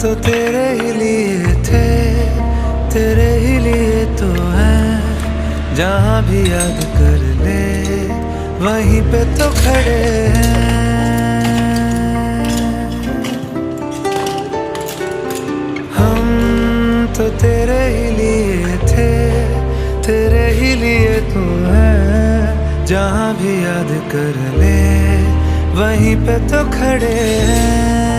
तो तेरे ही लिए थे, तेरे ही लिए तो हैं। जहाँ भी याद कर ले वहीं पे तो खड़े हैं। हम तो तेरे ही लिए थे, तेरे ही लिए तो हैं। जहाँ भी याद कर ले वहीं पे तो खड़े हैं।